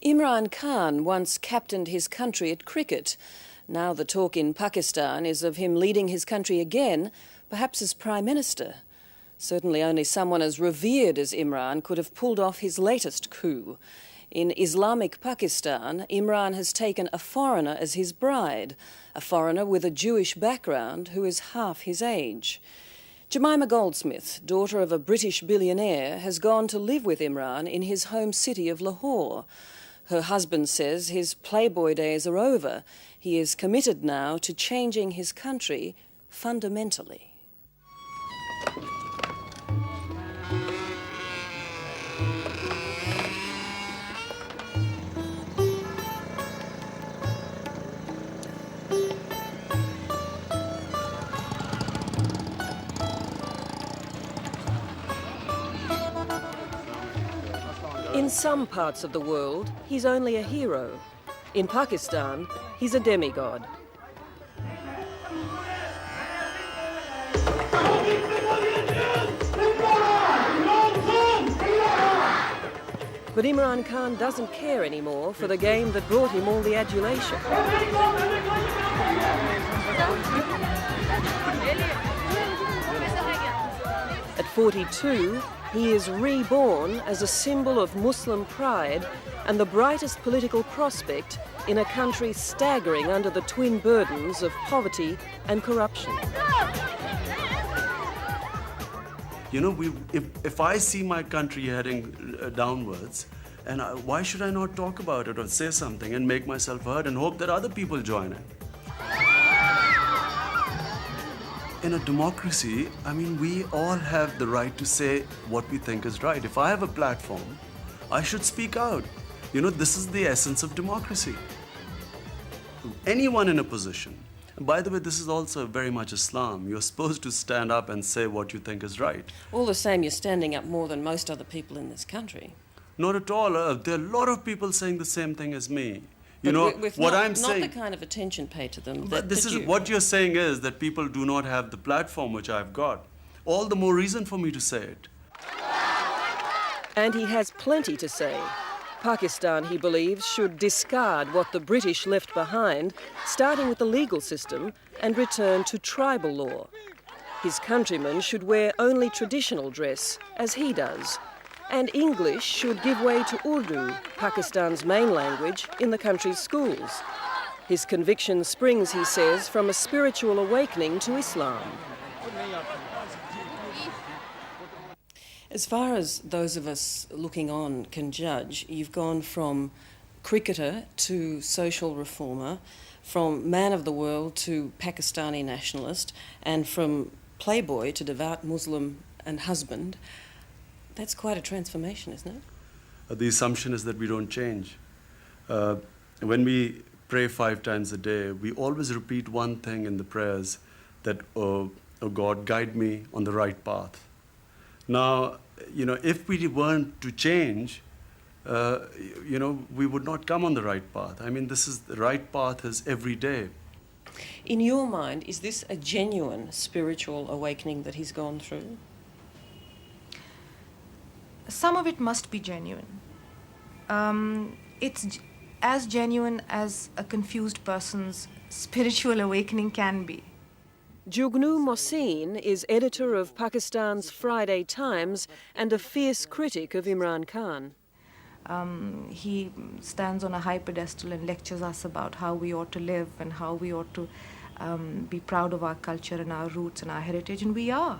Imran Khan once captained his country at cricket. Now the talk in Pakistan is of him leading his country again, perhaps as Prime Minister. Certainly only someone as revered as Imran could have pulled off his latest coup. In Islamic Pakistan, Imran has taken a foreigner as his bride, a foreigner with a Jewish background who is half his age. Jemima Goldsmith, daughter of a British billionaire, has gone to live with Imran in his home city of Lahore. Her husband says his playboy days are over. He is committed now to changing his country fundamentally. In some parts of the world, he's only a hero. In Pakistan, he's a demigod. But Imran Khan doesn't care anymore for the game that brought him all the adulation. At 42, he is reborn as a symbol of Muslim pride and the brightest political prospect in a country staggering under the twin burdens of poverty and corruption. You know, if I see my country heading downwards, and why should I not talk about it or say something and make myself heard and hope that other people join in? In a democracy, I mean, we all have the right to say what we think is right. If I have a platform, I should speak out. You know, this is the essence of democracy. Anyone in a position. And by the way, this is also very much Islam. You're supposed to stand up and say what you think is right. All the same, you're standing up more than most other people in this country. Not at all. There are a lot of people saying the same thing as me. You but know, with what not, I'm saying... Not the kind of attention paid to them. But what you're saying is that people do not have the platform which I've got. All the more reason for me to say it. And he has plenty to say. Pakistan, he believes, should discard what the British left behind, starting with the legal system, and return to tribal law. His countrymen should wear only traditional dress, as he does. And English should give way to Urdu, Pakistan's main language, in the country's schools. His conviction springs, he says, from a spiritual awakening to Islam. As far as those of us looking on can judge, you've gone from cricketer to social reformer, from man of the world to Pakistani nationalist, and from playboy to devout Muslim and husband. That's quite a transformation, isn't it? The assumption is that we don't change. When we pray 5 times a day, we always repeat one thing in the prayers, that, oh God, guide me on the right path. Now, you know, if we weren't to change, you know, we would not come on the right path. I mean, the right path is every day. In your mind, is this a genuine spiritual awakening that he's gone through? Some of it must be genuine. It's as genuine as a confused person's spiritual awakening can be. Jugnu Mohsin is editor of Pakistan's Friday Times and a fierce critic of Imran Khan. He stands on a high pedestal and lectures us about how we ought to live and how we ought to be proud of our culture and our roots and our heritage, and we are.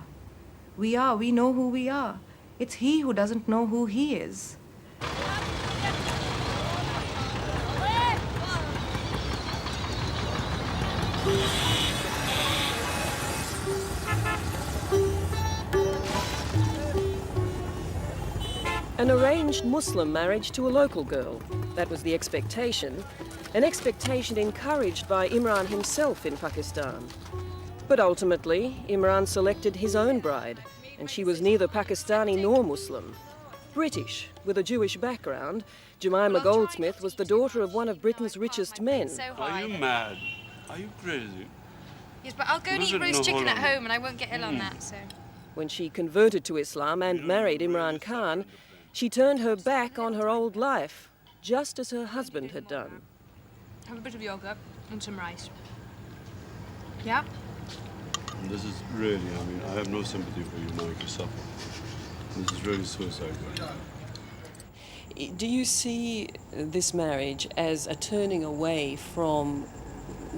We know who we are. It's he who doesn't know who he is. An arranged Muslim marriage to a local girl. That was the expectation. An expectation encouraged by Imran himself in Pakistan. But ultimately, Imran selected his own bride, and she was neither Pakistani nor Muslim. British, with a Jewish background, Jemima Goldsmith was the daughter of one of Britain's richest men. Are you mad? Are you crazy? Yes, but I'll go and eat roast chicken at home and I won't get ill on that, so... When she converted to Islam and married Imran Khan, she turned her back on her old life just as her husband had done. Have a bit of yogurt and some rice. Yeah? This is really, I mean, I have no sympathy for you now if you suffer. This is really suicide. Do you see this marriage as a turning away from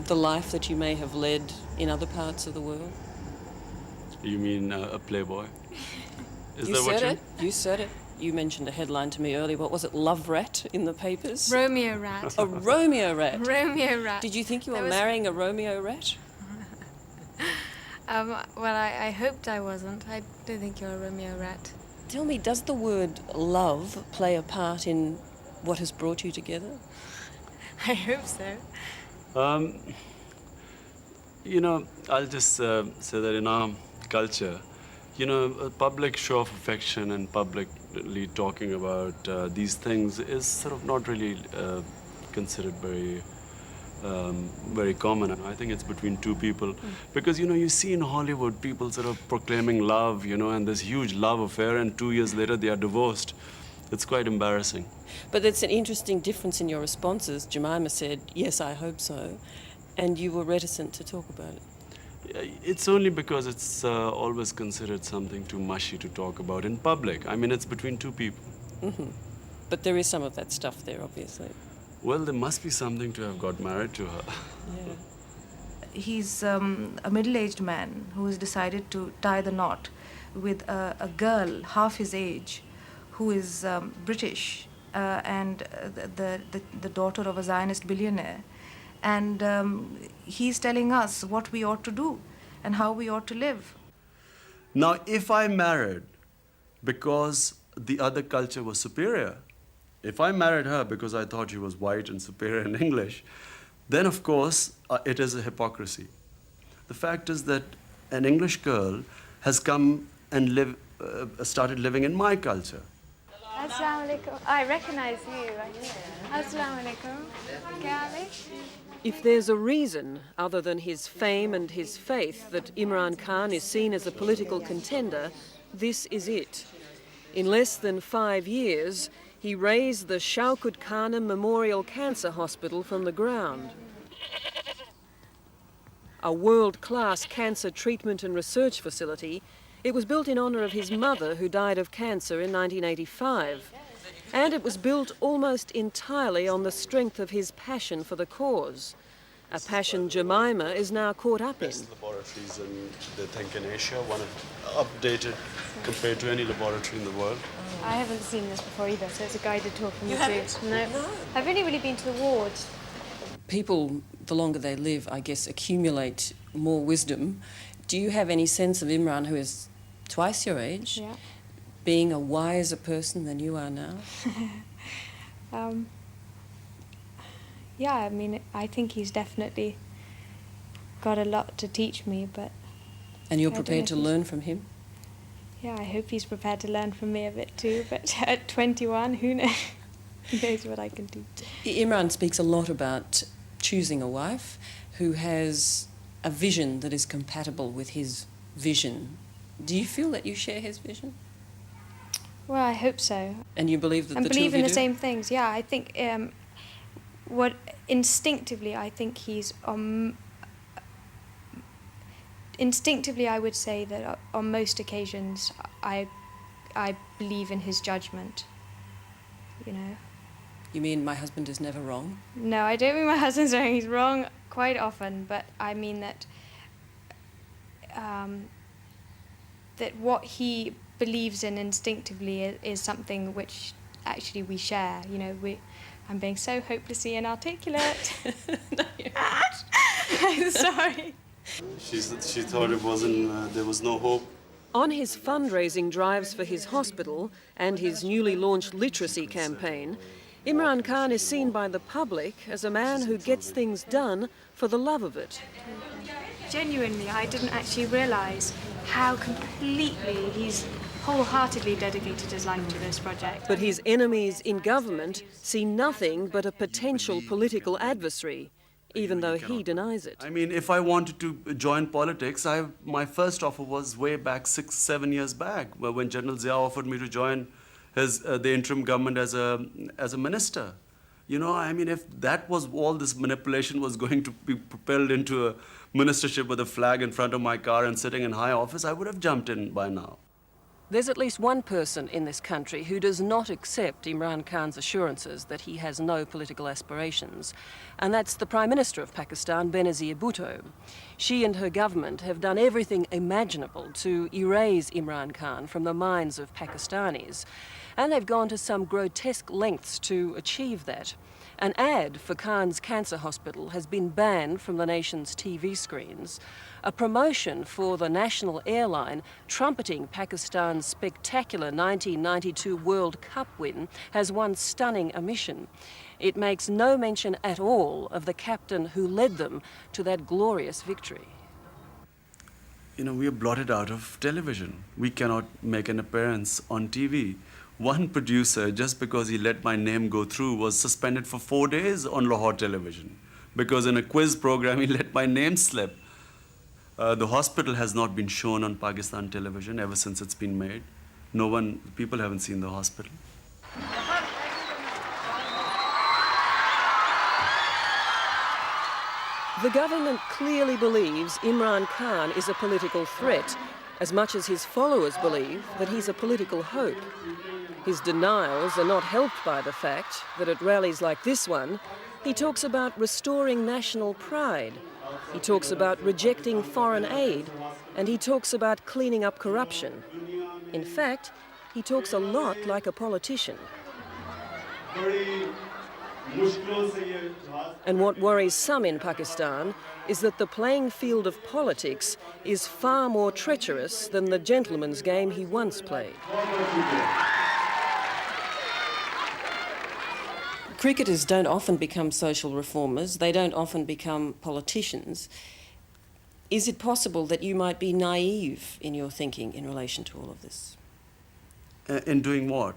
the life that you may have led in other parts of the world? You mean a playboy? Is You that what said you... it. You said it. You mentioned a headline to me earlier. What was it? Love rat in the papers? Romeo rat. A Romeo rat. Romeo rat. Did you think you were That was- marrying a Romeo rat? Well, I hoped I wasn't. I don't think you're a Romeo rat. Tell me, does the word love play a part in what has brought you together? I hope so. You know, I'll just say that in our culture, you know, a public show of affection and publicly talking about these things is sort of not really considered very common. I think it's between two people. Because, you know, you see in Hollywood people sort of proclaiming love, you know, and this huge love affair, and 2 years later they are divorced. It's quite embarrassing. But it's an interesting difference in your responses. Jemima said, yes, I hope so. And you were reticent to talk about it. It's only because it's always considered something too mushy to talk about in public. I mean, it's between two people. But there is some of that stuff there, obviously. Well, there must be something to have got married to her. Yeah. He's a middle-aged man who has decided to tie the knot with a girl half his age who is British and the daughter of a Zionist billionaire. And he's telling us what we ought to do and how we ought to live. Now, if I married because the other culture was superior, if I married her because I thought she was white and superior in English, then of course it is a hypocrisy. The fact is that an English girl has come and started living in my culture. Assalamu alaikum. I recognize you. Assalamu alaikum. Kya If there's a reason, other than his fame and his faith, that Imran Khan is seen as a political contender, this is it. In less than 5 years, he raised the Shaukat Khanum Memorial Cancer Hospital from the ground. A world-class cancer treatment and research facility, it was built in honour of his mother, who died of cancer in 1985. And it was built almost entirely on the strength of his passion for the cause. A passion Jemima is now caught up in. Best laboratories in, they think, in Asia, one of updated compared to any laboratory in the world. I haven't seen this before either, so it's a guided tour from the zoo. No. I've only really been to the wards. People, the longer they live, I guess, accumulate more wisdom. Do you have any sense of Imran, who is twice your age, Yeah. being a wiser person than you are now? Yeah, I mean, I think he's definitely got a lot to teach me, but And you're I don't prepared to know if he's- learn from him? yeah, I hope he's prepared to learn from me a bit too. But at 21, who knows? Who knows what I can teach? Imran speaks a lot about choosing a wife who has a vision that is compatible with his vision. Do you feel that you share his vision? Well, I hope so. And you believe that And the two believe of in you the do? same things. Yeah, I think what instinctively I think he's instinctively I would say that on most occasions I believe in his judgment. You know. You mean my husband is never wrong? No, I don't mean my husband's wrong. He's wrong quite often, but I mean that that what he believes in instinctively is something which actually we share. You know, I'm being so hopelessly inarticulate. No, you're I'm sorry. She thought it wasn't, there was no hope. On his fundraising drives for his hospital and his newly launched literacy campaign, Imran Khan is seen by the public as a man who gets things done for the love of it. Genuinely, I didn't actually realise how completely he's wholeheartedly dedicated his life to this project. But his enemies in government see nothing but a potential political adversary, even though he denies it. I mean, if I wanted to join politics, my first offer was way back 6-7 years back, when General Zia offered me to join the interim government as a minister. You know, I mean, if that was all this manipulation was going to be propelled into a ministership with a flag in front of my car and sitting in high office, I would have jumped in by now. There's at least one person in this country who does not accept Imran Khan's assurances that he has no political aspirations, and that's the Prime Minister of Pakistan, Benazir Bhutto. She and her government have done everything imaginable to erase Imran Khan from the minds of Pakistanis, and they've gone to some grotesque lengths to achieve that. An ad for Khan's cancer hospital has been banned from the nation's TV screens. A promotion for the national airline trumpeting Pakistan's spectacular 1992 World Cup win has one stunning omission. It makes no mention at all of the captain who led them to that glorious victory. You know, we are blotted out of television. We cannot make an appearance on TV. One producer, just because he let my name go through, was suspended for 4 days on Lahore television because in a quiz program he let my name slip. The hospital has not been shown on Pakistan television ever since it's been made. People haven't seen the hospital. The government clearly believes Imran Khan is a political threat, as much as his followers believe that he's a political hope. His denials are not helped by the fact that at rallies like this one, he talks about restoring national pride. He talks about rejecting foreign aid, and he talks about cleaning up corruption. In fact, he talks a lot like a politician. And what worries some in Pakistan is that the playing field of politics is far more treacherous than the gentleman's game he once played. Cricketers don't often become social reformers. They don't often become politicians. Is it possible that you might be naive in your thinking in relation to all of this? In doing what?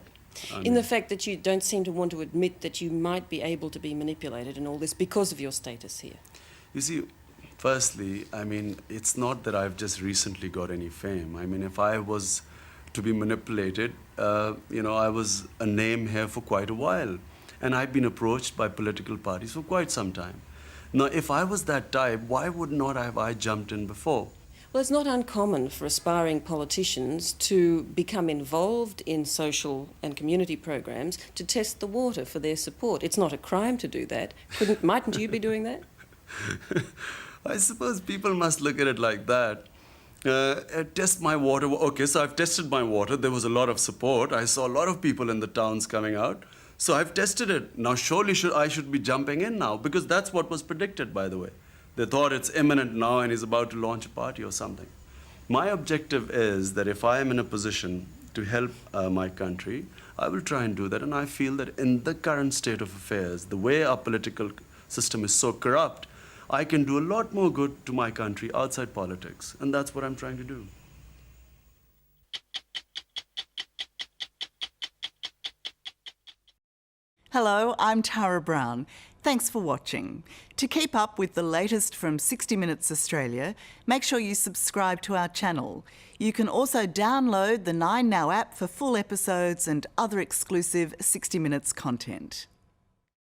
In the fact that you don't seem to want to admit that you might be able to be manipulated in all this because of your status here. You see, firstly, I mean, it's not that I've just recently got any fame. I mean, if I was to be manipulated, I was a name here for quite a while. And I've been approached by political parties for quite some time. Now, if I was that type, why would not have I jumped in before? Well, it's not uncommon for aspiring politicians to become involved in social and community programs to test the water for their support. It's not a crime to do that. Mightn't you be doing that? I suppose people must look at it like that. Test my water. Okay, so I've tested my water. There was a lot of support. I saw a lot of people in the towns coming out. So I've tested it. Now surely I should be jumping in now, because that's what was predicted, by the way. They thought it's imminent now and he's about to launch a party or something. My objective is that if I am in a position to help my country, I will try and do that. And I feel that in the current state of affairs, the way our political system is so corrupt, I can do a lot more good to my country outside politics. And that's what I'm trying to do. Hello, I'm Tara Brown. Thanks for watching. To keep up with the latest from 60 Minutes Australia, make sure you subscribe to our channel. You can also download the 9Now app for full episodes and other exclusive 60 Minutes content.